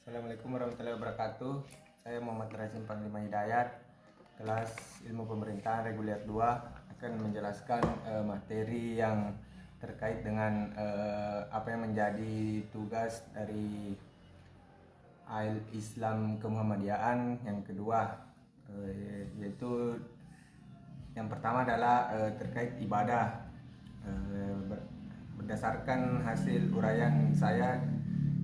Assalamualaikum warahmatullahi wabarakatuh. Saya Muhammad Razim Panglima Hidayat, kelas Ilmu Pemerintahan Reguler 2, akan menjelaskan materi yang terkait dengan apa yang menjadi tugas dari Islam Kemuhammadiyaan yang kedua, yaitu yang pertama adalah terkait ibadah. Berdasarkan hasil uraian saya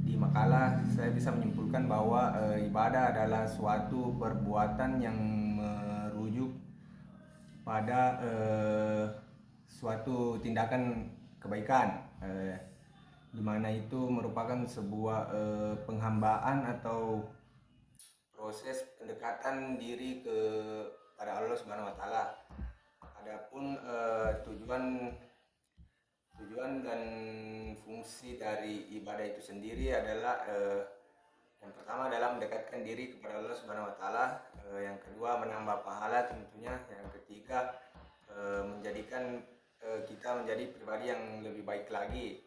di makalah, saya bisa menyimpulkan bahwa ibadah adalah suatu perbuatan yang merujuk pada suatu tindakan kebaikan, di mana itu merupakan sebuah penghambaan atau proses pendekatan diri kepada Allah Subhanahu wa taala. Adapun tujuan dan fungsi dari ibadah itu sendiri adalah yang pertama adalah mendekatkan diri kepada Allah Subhanahu wa taala, yang kedua menambah pahala tentunya, yang ketiga menjadikan kita menjadi pribadi yang lebih baik lagi.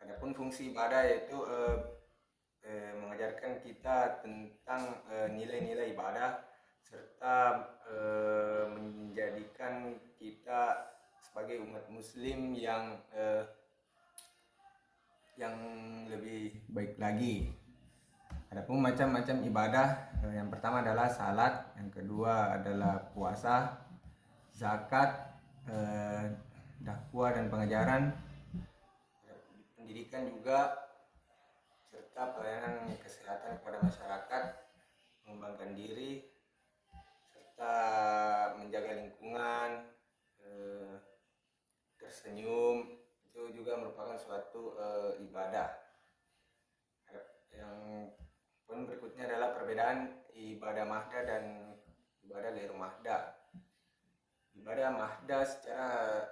Adapun fungsi ibadah yaitu mengajarkan kita tentang nilai-nilai ibadah serta menjadikan kita sebagai umat muslim yang lebih baik lagi. Adapun macam-macam ibadah, yang pertama adalah salat, yang kedua adalah puasa, zakat, dakwah dan pengajaran, pendidikan juga, serta pelayanan kesehatan kepada masyarakat, mengembangkan diri, serta menjaga lingkungan, tersenyum, itu juga merupakan suatu ibadah. Yang pun berikutnya adalah perbedaan ibadah mahda dan ibadah ghairu mahda. Ibadah mahda secara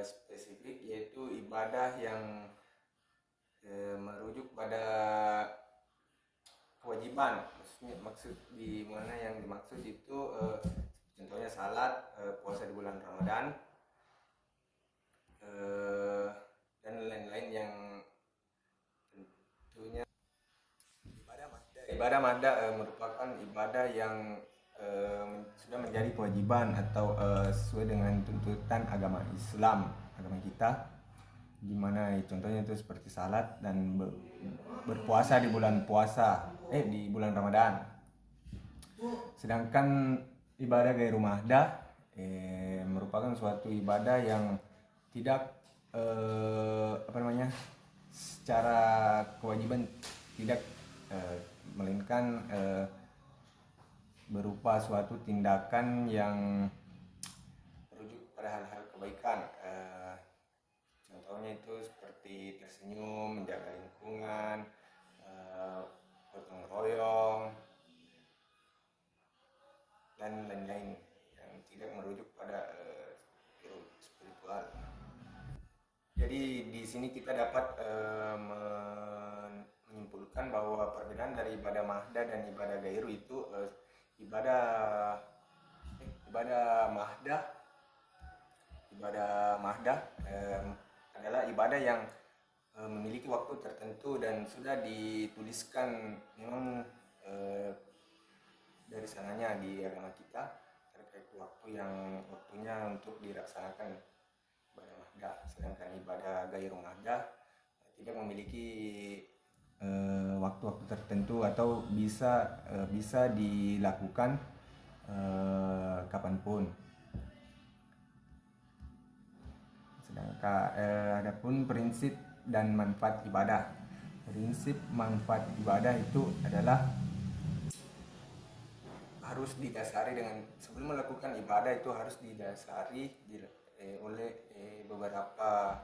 spesifik yaitu ibadah yang merujuk pada kewajiban. Maksud di mana yang dimaksud itu contohnya salat, puasa di bulan Ramadan, dan lain-lain yang tentunya ibadah mahda merupakan ibadah yang sudah menjadi kewajiban atau sesuai dengan tuntutan agama Islam, agama kita, dimana contohnya itu seperti salat dan berpuasa di bulan di bulan Ramadan. Sedangkan ibadah ghairu mahda merupakan suatu ibadah yang tidak secara kewajiban tidak, melainkan berupa suatu tindakan yang merujuk pada hal-hal kebaikan. Contohnya itu seperti tersenyum, menjaga lingkungan, gotong royong, dan lain-lain yang tidak merujuk pada spiritual. Jadi di sini kita dapat menyimpulkan bahwa perbedaan dari ibadah mahda dan ibadah ghairu itu ibadah mahda adalah ibadah yang memiliki waktu tertentu dan sudah dituliskan memang dari sananya di agama kita terkait waktunya untuk dilaksanakan ibadah mahda. Sedangkan ibadah ghairu mahda tidak memiliki waktu-waktu tertentu atau bisa dilakukan kapanpun. Sedangkan adapun prinsip dan manfaat ibadah. Prinsip manfaat ibadah itu adalah harus didasari dengan, sebelum melakukan ibadah itu harus didasari oleh beberapa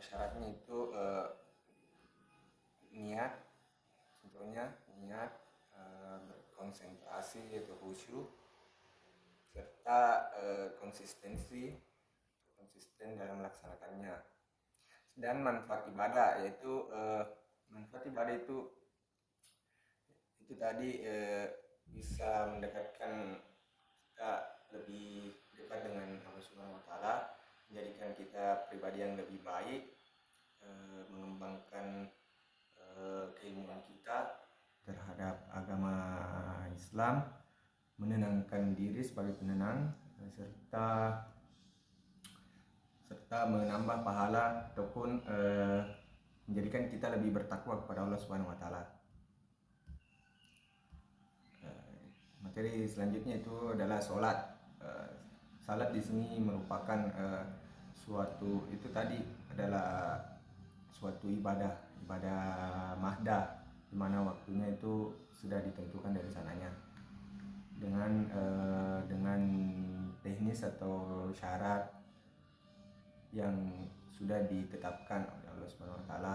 syaratnya, itu niat, contohnya niat, berkonsentrasi yaitu khusyuk, serta konsisten dalam melaksanakannya. Dan manfaat ibadah yaitu tadi bisa mendekatkan kita lebih dekat dengan Allah Subhanahu wa taala, menjadikan kita pribadi yang lebih baik, mengembangkan Islam, menenangkan diri sebagai penenang, serta menambah pahala ataupun menjadikan kita lebih bertakwa kepada Allah Subhanahu wa taala. Materi selanjutnya itu adalah sholat. Salat di sini merupakan suatu ibadah mahdah, di mana waktunya itu sudah ditentukan dari sananya dengan teknis atau syarat yang sudah ditetapkan oleh Allah Subhanahu wa taala.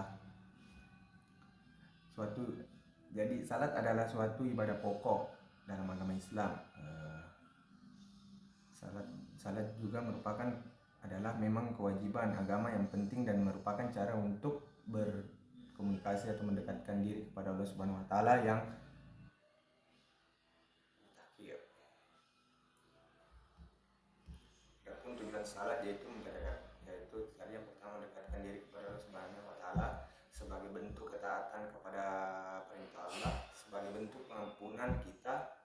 Jadi salat adalah suatu ibadah pokok dalam agama Islam. Salat juga adalah memang kewajiban agama yang penting dan merupakan cara untuk berkomunikasi atau mendekatkan diri kepada Allah Subhanahu wa taala yang adapun tujuan salat yaitu tadi yang pertama mendekatkan diri kepada Allah Subhanahu wa taala sebagai bentuk ketaatan kepada perintah Allah, sebagai bentuk pengampunan kita,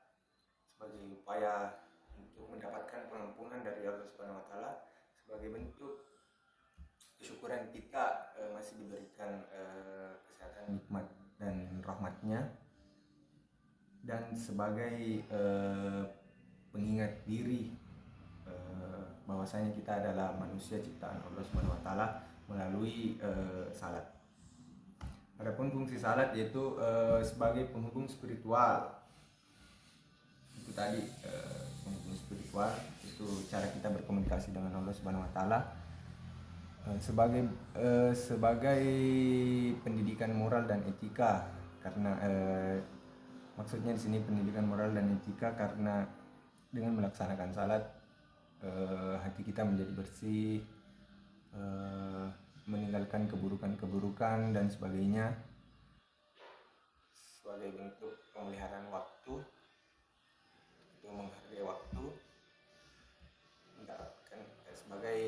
sebagai upaya untuk mendapatkan pengampunan dari Allah Subhanahu wa taala, sebagai bentuk kesyukuran kita masih diberikan kesehatan, nikmat dan rahmatnya, dan sebagai pengingat diri bahwasanya kita adalah manusia ciptaan Allah Subhanahu wa taala melalui salat. Adapun fungsi salat yaitu sebagai penghubung spiritual. Itu tadi penghubung spiritual, itu cara kita berkomunikasi dengan Allah Subhanahu wa taala. Sebagai pendidikan moral dan etika, karena maksudnya di sini pendidikan moral dan etika karena dengan melaksanakan salat hati kita menjadi bersih, meninggalkan keburukan-keburukan dan sebagainya, sebagai bentuk pemeliharaan waktu, itu menghargai waktu, sebagai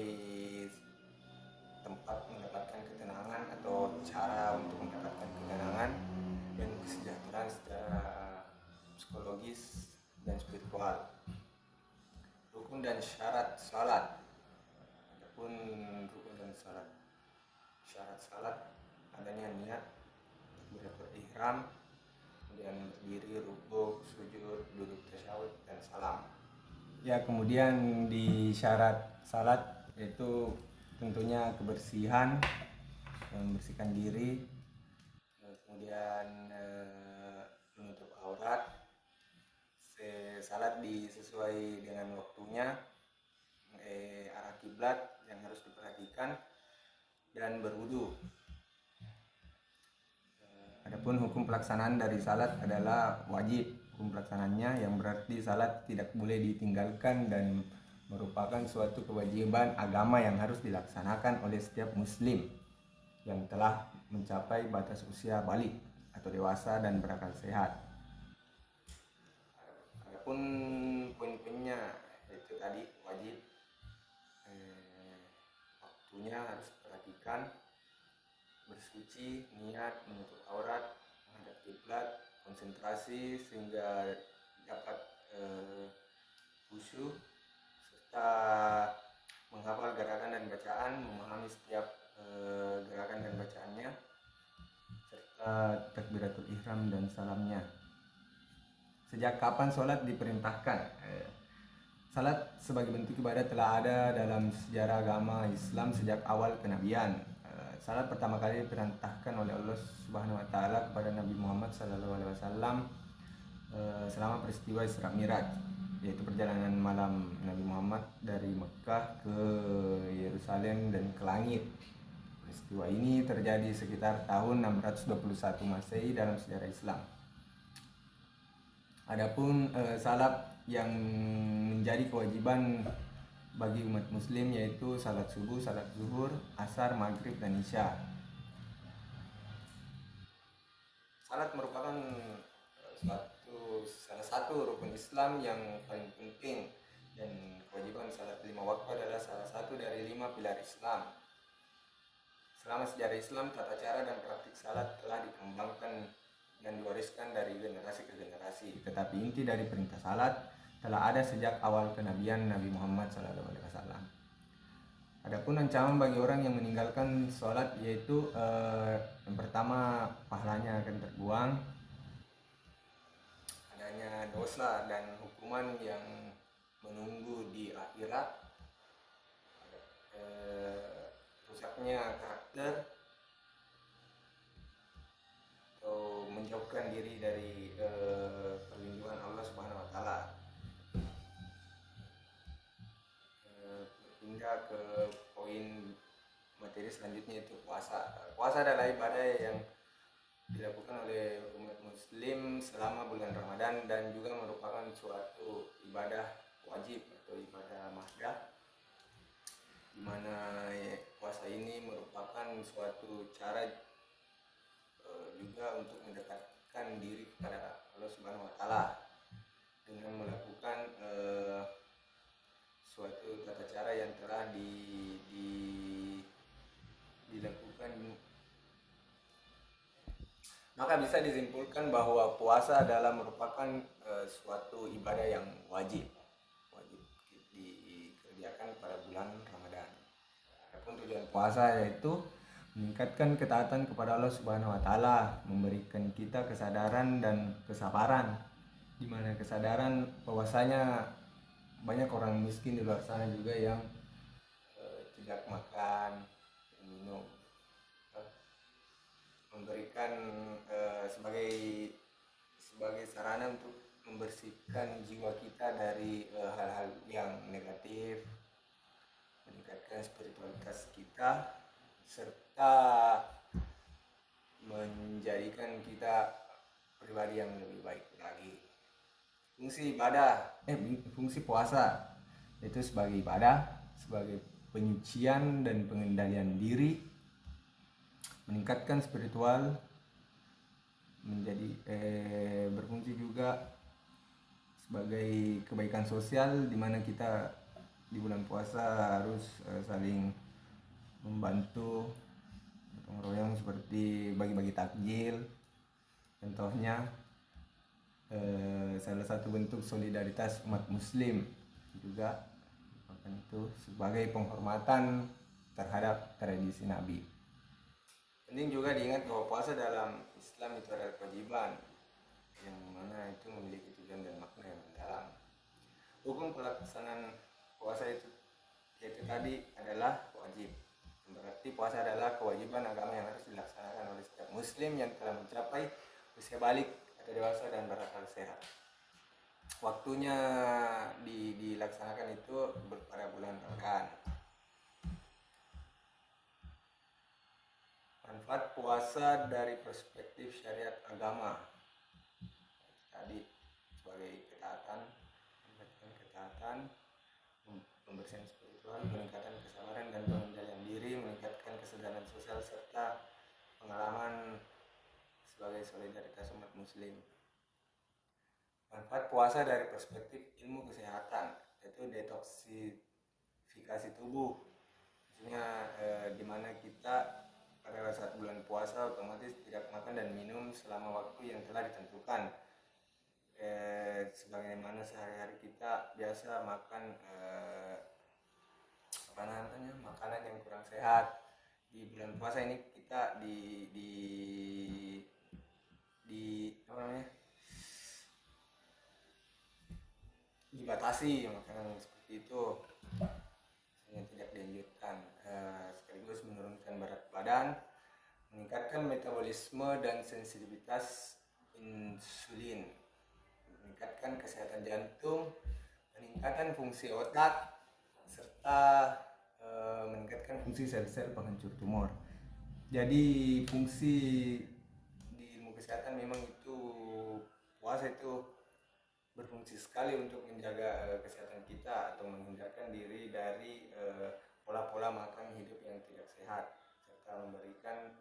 tempat mendapatkan ketenangan atau cara untuk mendapatkan ketenangan dan kesejahteraan secara psikologis dan spiritual. Rukun dan syarat salat. Adapun rukun dan syarat salat adanya niat, takbiratul ihram, kemudian berdiri, rukuk, sujud, duduk tasyahud dan salam. Ya, kemudian di syarat salat yaitu tentunya kebersihan, membersihkan diri, kemudian menutup aurat, salat disesuai dengan waktunya, arah kiblat yang harus diperhatikan, dan berwudu. Adapun hukum pelaksanaan dari salat adalah wajib. Hukum pelaksanaannya yang berarti salat tidak boleh ditinggalkan dan merupakan suatu kewajiban agama yang harus dilaksanakan oleh setiap muslim yang telah mencapai batas usia balik atau dewasa dan berakal sehat. Adapun poin-poinnya itu tadi wajib, waktunya harus diperhatikan, bersuci, niat, menutup aurat, menghadap kiblat, konsentrasi sehingga dapat khusyuk, serta menghafal gerakan dan bacaan, memahami setiap gerakan dan bacaannya, serta takbiratul ihram dan salamnya. Sejak kapan sholat diperintahkan? Salat sebagai bentuk ibadah telah ada dalam sejarah agama Islam sejak awal kenabian. Salat pertama kali diperintahkan oleh Allah Subhanahu wa taala kepada Nabi Muhammad SAW selama peristiwa Isra Miraj, yaitu perjalanan malam Nabi Muhammad dari Mekah ke Yerusalem dan ke langit. Peristiwa ini terjadi sekitar tahun 621 Masehi dalam sejarah Islam. Adapun salat yang menjadi kewajiban bagi umat muslim yaitu salat subuh, salat zuhur, asar, maghrib, dan isya. Salat merupakan salah satu rukun Islam yang paling penting, dan kewajiban salat 5 waktu adalah salah satu dari 5 pilar Islam. Selama sejarah Islam, tata cara dan praktik salat telah dikembangkan dan diwariskan dari generasi ke generasi. dibatasi. Tetapi inti dari perintah salat telah ada sejak awal kenabian Nabi Muhammad SAW. Adapun ancaman bagi orang yang meninggalkan sholat yaitu yang pertama, pahalanya akan terbuang, adanya dosa dan hukuman yang menunggu di akhirat, rusaknya karakter, atau menjauhkan diri dari perlindungan Allah Subhanahu wa taala. Hingga ke poin materi selanjutnya, itu puasa. Puasa adalah ibadah yang dilakukan oleh umat muslim selama bulan Ramadan dan juga merupakan suatu ibadah wajib atau ibadah mahdah, di mana puasa ini merupakan suatu cara juga untuk mendekatkan diri kepada Allah Subhanahu wa taala dengan melakukan suatu tata cara yang telah dilakukan. Maka bisa disimpulkan bahwa puasa adalah merupakan suatu ibadah yang wajib dikerjakan pada bulan Ramadan. Adapun tujuan puasa yaitu meningkatkan ketaatan kepada Allah Subhanahu wa taala, memberikan kita kesadaran dan kesabaran, di mana kesadaran bahwasanya banyak orang miskin di luar sana juga yang tidak makan dan minum, memberikan sebagai sarana untuk membersihkan jiwa kita dari hal-hal yang negatif, meningkatkan spiritualitas kita, serta menjadikan kita pribadi yang lebih baik lagi. Fungsi puasa itu sebagai ibadah, sebagai penyucian dan pengendalian diri, meningkatkan spiritual, berfungsi juga sebagai kebaikan sosial, di mana kita di bulan puasa harus saling membantu, gotong royong, seperti bagi-bagi takjil. Contohnya salah satu bentuk solidaritas umat muslim juga, bahkan itu sebagai penghormatan terhadap tradisi Nabi. Penting juga diingat bahwa puasa dalam Islam itu adalah kewajiban, yang mana itu memiliki tujuan dan makna yang mendalam. Hukum pelaksanaan puasa itu tadi adalah wajib. Berarti puasa adalah kewajiban agama yang harus dilaksanakan oleh setiap muslim yang telah mencapai usia balik atau dewasa dan berakal sehat. Waktunya dilaksanakan itu pada bulan Ramadan. Manfaat puasa dari perspektif syariat agama tadi sebagai ketaatan, pembersihan spiritual, peningkatan kesabaran dan pengendalian diri, meningkatkan kesadaran sosial, serta pengalaman sebagai solidaritas umat muslim. Manfaat puasa dari perspektif ilmu kesehatan, yaitu detoksifikasi tubuh. Maksudnya di mana kita pada saat bulan puasa otomatis tidak makan dan minum selama waktu yang telah ditentukan. Sebagaimana sehari-hari kita biasa makan makanan yang kurang sehat, di bulan puasa ini kita dibatasi makanan seperti itu, yang tidak dianjurkan, sekaligus menurunkan berat badan, meningkatkan metabolisme dan sensitivitas insulin, meningkatkan kesehatan jantung, meningkatkan fungsi otak, serta meningkatkan fungsi sel-sel penghancur tumor. Jadi fungsi di ilmu kesehatan memang itu puasa itu berfungsi sekali untuk menjaga kesehatan kita atau menghindarkan diri dari pola-pola makan hidup yang tidak sehat, serta memberikan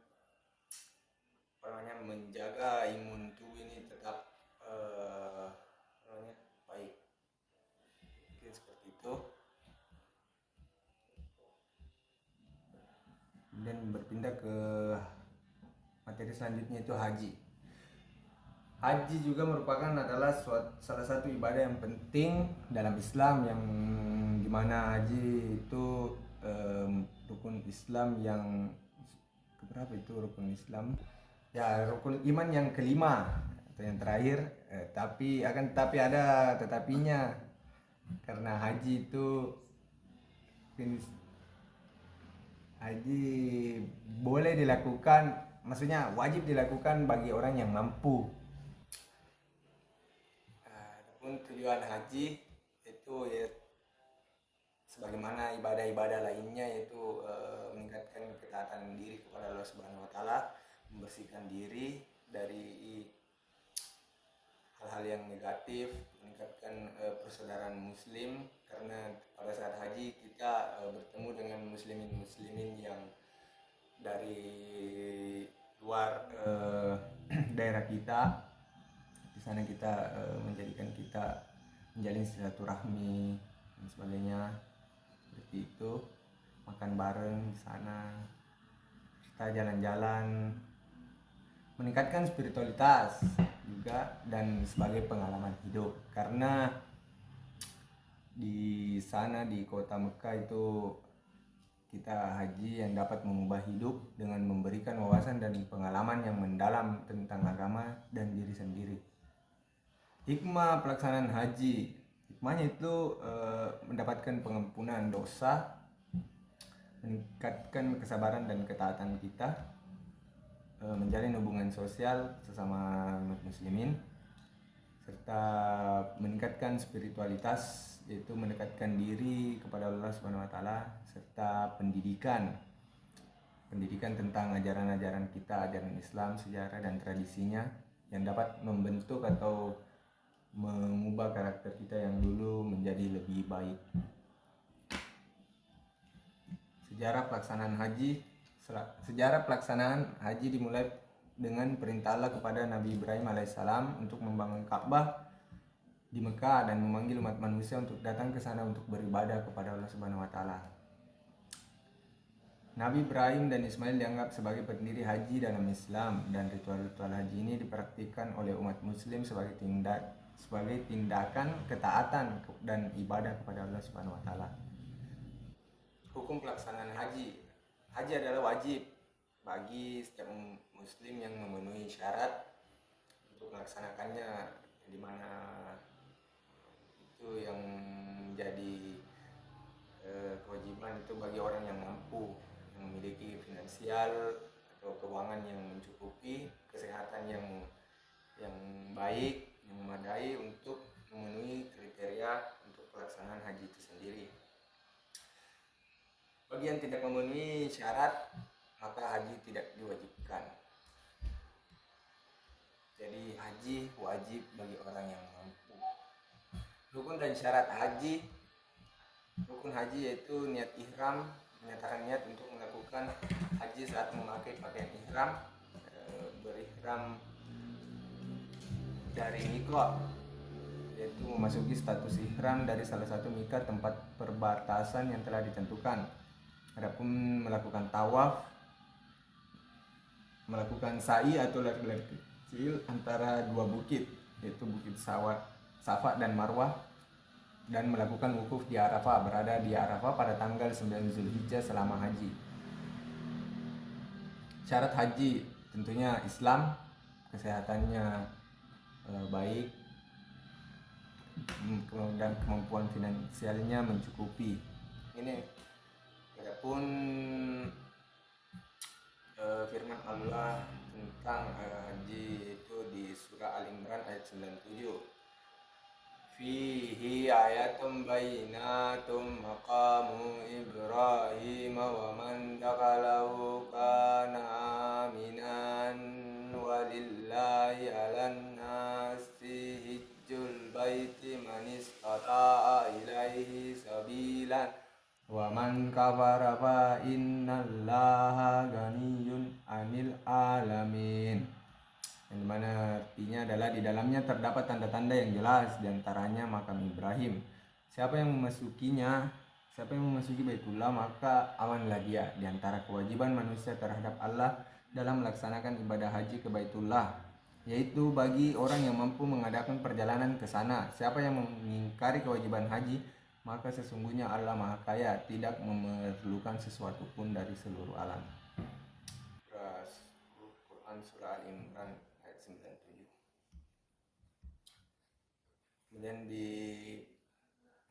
menjaga imun tubuh ini tetap baik. Mungkin seperti itu. Kemudian berpindah ke materi selanjutnya, itu haji. Haji juga merupakan adalah salah satu ibadah yang penting dalam Islam, yang dimana haji itu rukun Islam yang keberapa itu, rukun Islam ya, rukun iman yang kelima atau yang terakhir. Tapi ada tetapinya, karena haji boleh dilakukan, maksudnya wajib dilakukan bagi orang yang mampu. Adapun tujuan haji itu ya sebagaimana ibadah-ibadah lainnya, yaitu meningkatkan ketaatan diri kepada Allah Subhanahu wa taala, membersihkan diri dari hal-hal yang negatif, meningkatkan persaudaraan muslim, karena pada saat haji kita bertemu dengan muslimin yang dari luar daerah kita. Di sana kita menjalin silaturahmi dan sebagainya, seperti itu, makan bareng di sana, kita jalan-jalan, meningkatkan spiritualitas juga, dan sebagai pengalaman hidup. Karena di sana di kota Mekah itu kita haji yang dapat mengubah hidup dengan memberikan wawasan dan pengalaman yang mendalam tentang agama dan diri sendiri. Hikmah pelaksanaan haji, hikmahnya itu mendapatkan pengampunan dosa, meningkatkan kesabaran dan ketaatan kita, menjalin hubungan sosial sesama muslimin, serta meningkatkan spiritualitas, yaitu mendekatkan diri kepada Allah Subhanahu wa taala, serta pendidikan tentang ajaran-ajaran kita, ajaran Islam, sejarah dan tradisinya, yang dapat membentuk atau mengubah karakter kita yang dulu menjadi lebih baik. Sejarah pelaksanaan haji dimulai dengan perintah Allah kepada Nabi Ibrahim alaihissalam untuk membangun Ka'bah di Mekah dan memanggil umat manusia untuk datang ke sana untuk beribadah kepada Allah Subhanahu wa taala. Nabi Ibrahim dan Ismail dianggap sebagai pendiri haji dalam Islam, dan ritual-ritual haji ini dipraktikkan oleh umat muslim sebagai tindakan ketaatan dan ibadah kepada Allah Subhanahu wa taala. Hukum pelaksanaan haji. Haji adalah wajib bagi setiap muslim yang memenuhi syarat untuk melaksanakannya, di mana itu yang menjadi kewajiban itu bagi orang yang mampu, yang memiliki finansial atau keuangan yang mencukupi, kesehatan yang baik, yang memadai untuk memenuhi kriteria untuk pelaksanaan haji itu sendiri. Bagi yang tidak memenuhi syarat, maka haji tidak diwajibkan. Jadi haji wajib bagi orang yang mampu. Rukun dan syarat haji. Rukun haji yaitu niat ihram, menyatakan niat untuk melakukan haji saat memakai pakaian ihram, berihram dari miqat, yaitu memasuki status ihram dari salah satu miqat tempat perbatasan yang telah ditentukan. Adapun melakukan tawaf, melakukan sa'i atau lari-lari kecil antara dua bukit, yaitu Bukit Safa dan Marwah, dan melakukan wukuf di Arafah, berada di Arafah pada tanggal 9 Zulhijjah selama haji. Syarat haji tentunya Islam, kesehatannya baik, dan kemampuan finansialnya mencukupi. Ini adapun firman Allah tentang haji itu di surah Al-Imran ayat 97. Fihi ayatum bayyinatum maqamu Ibrahim wa man dakhalahu kana aminan walillahi 'alan nasi hijjul baiti man istata'a ilaihi sabilan wa man kafara fa innallaha ghaniyyun 'anil alamin. Yang dimana artinya adalah di dalamnya terdapat tanda-tanda yang jelas, diantaranya makam Ibrahim. Siapa yang memasuki Baitullah, maka amanlah dia. Di antara kewajiban manusia terhadap Allah dalam melaksanakan ibadah haji ke Baitullah, yaitu bagi orang yang mampu mengadakan perjalanan ke sana. Siapa yang mengingkari kewajiban haji, maka sesungguhnya Allah Maha Kaya, tidak memerlukan sesuatu pun dari seluruh alam. Quran Surah Al-Imran ayat 97. Kemudian di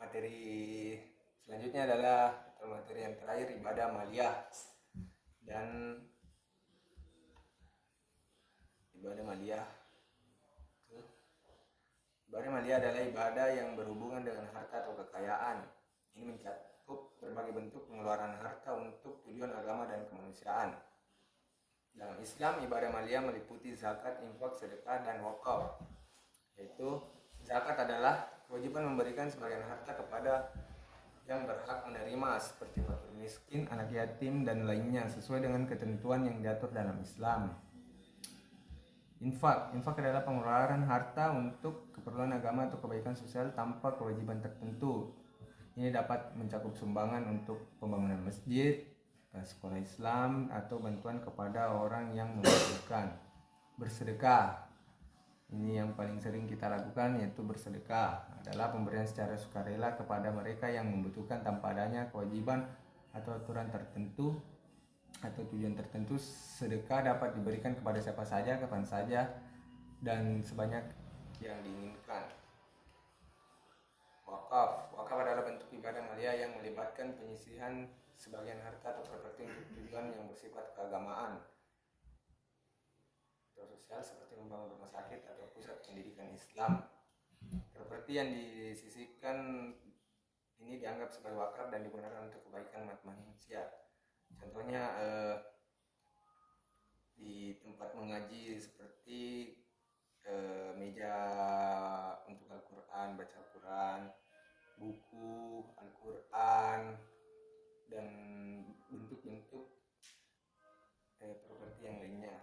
materi selanjutnya adalah materi yang terakhir, ibadah maliyah. Dan ibadah maliyah adalah ibadah yang berhubungan dengan harta atau kekayaan. Ini mencakup berbagai bentuk pengeluaran harta untuk tujuan agama dan kemanusiaan. Dalam Islam, ibadah maliyah meliputi zakat, infak, sedekah, dan wakaf. Yaitu zakat adalah kewajiban memberikan sebagian harta kepada yang berhak menerima, seperti fakir miskin, anak yatim, dan lainnya, sesuai dengan ketentuan yang diatur dalam Islam. Infak adalah pengeluaran harta untuk keperluan agama atau kebaikan sosial tanpa kewajiban tertentu. Ini dapat mencakup sumbangan untuk pembangunan masjid, sekolah Islam, atau bantuan kepada orang yang membutuhkan. Bersedekah, ini yang paling sering kita lakukan, yaitu bersedekah adalah pemberian secara sukarela kepada mereka yang membutuhkan tanpa adanya kewajiban atau aturan tertentu atau tujuan tertentu. Sedekah dapat diberikan kepada siapa saja, kapan saja, dan sebanyak yang diinginkan. Wakaf adalah bentuk ibadah maliyah yang melibatkan penyisihan sebagian harta atau properti untuk tujuan yang bersifat keagamaan atau sosial, seperti membangun rumah sakit atau pusat pendidikan Islam. Properti yang disisihkan ini dianggap sebagai wakaf dan digunakan untuk kebaikan umat manusia. Contohnya di tempat mengaji seperti meja untuk Al-Quran, baca Al-Quran, buku Al-Quran, dan bentuk-bentuk properti yang lainnya.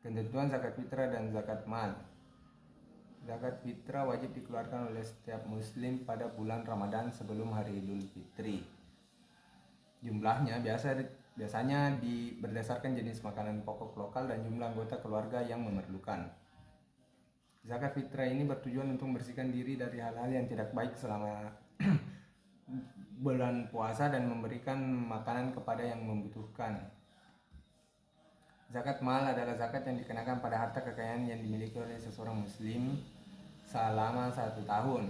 Ketentuan zakat fitrah dan zakat mal. Zakat fitrah wajib dikeluarkan oleh setiap muslim pada bulan Ramadan sebelum hari Idul Fitri. Jumlahnya biasanya berdasarkan jenis makanan pokok lokal dan jumlah anggota keluarga yang memerlukan. Zakat fitrah ini bertujuan untuk membersihkan diri dari hal-hal yang tidak baik selama bulan puasa dan memberikan makanan kepada yang membutuhkan. Zakat mal adalah zakat yang dikenakan pada harta kekayaan yang dimiliki oleh seseorang muslim selama 1 tahun.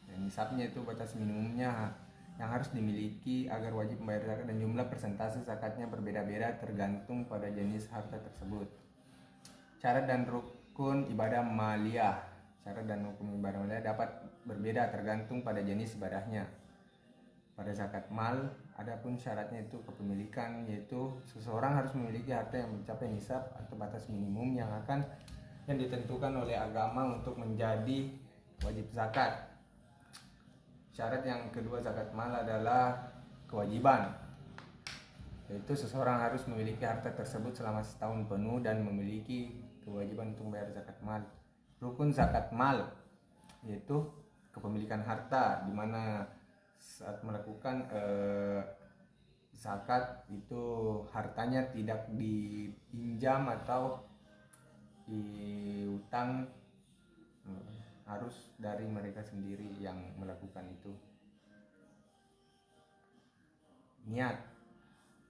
Dan nisabnya itu batas minimumnya yang harus dimiliki agar wajib membayar zakat, dan jumlah persentase zakatnya berbeda-beda tergantung pada jenis harta tersebut. Syarat dan rukun ibadah maliyah. Syarat dan rukun ibadah maliyah dapat berbeda tergantung pada jenis ibadahnya. Pada zakat mal, adapun syaratnya itu kepemilikan, yaitu seseorang harus memiliki harta yang mencapai nisab atau batas minimum yang ditentukan oleh agama untuk menjadi wajib zakat. Syarat yang kedua zakat mal adalah kewajiban, yaitu seseorang harus memiliki harta tersebut selama setahun penuh dan memiliki kewajiban untuk membayar zakat mal. Rukun zakat mal yaitu kepemilikan harta, di mana saat melakukan zakat itu hartanya tidak dipinjam atau diutang, harus dari mereka sendiri yang melakukan itu. Niat.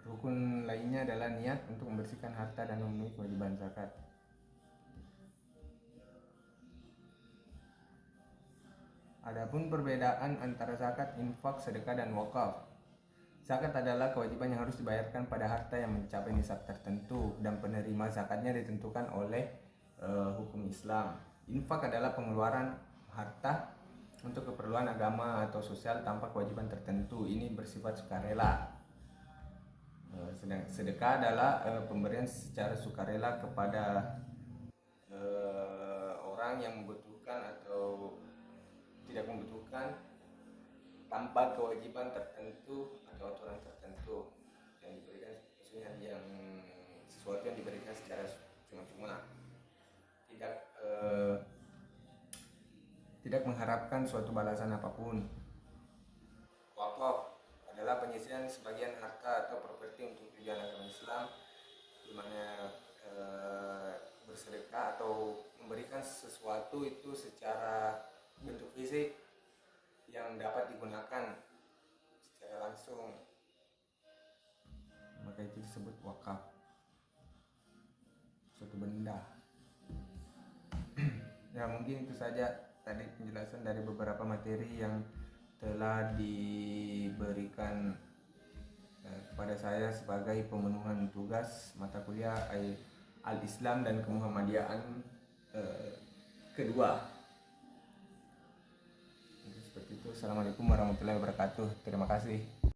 Rukun lainnya adalah niat untuk membersihkan harta dan memenuhi kewajiban zakat. Adapun perbedaan antara zakat, infak, sedekah, dan wakaf. Zakat adalah kewajiban yang harus dibayarkan pada harta yang mencapai nisab tertentu, dan penerima zakatnya ditentukan oleh hukum Islam. Infak adalah pengeluaran harta untuk keperluan agama atau sosial tanpa kewajiban tertentu. Ini bersifat sukarela. Sedang sedekah adalah pemberian secara sukarela kepada orang yang membutuhkan atau tidak membutuhkan tanpa kewajiban tertentu atau aturan tertentu yang diberikan, maksudnya yang sesuatu yang diberikan secara cuma-cuma, tidak mengharapkan suatu balasan apapun. Wakaf adalah penyisihan sebagian harta atau properti untuk tujuan agama Islam, di mana bersedekah atau memberikan sesuatu itu secara bentuk fisik yang dapat digunakan secara langsung, maka itu disebut wakaf, suatu benda. Ya mungkin itu saja tadi penjelasan dari beberapa materi yang telah diberikan kepada saya sebagai pemenuhan tugas mata kuliah Al-Islam dan Kemuhammadiyaan kedua. Seperti itu. Assalamualaikum warahmatullahi wabarakatuh. Terima kasih.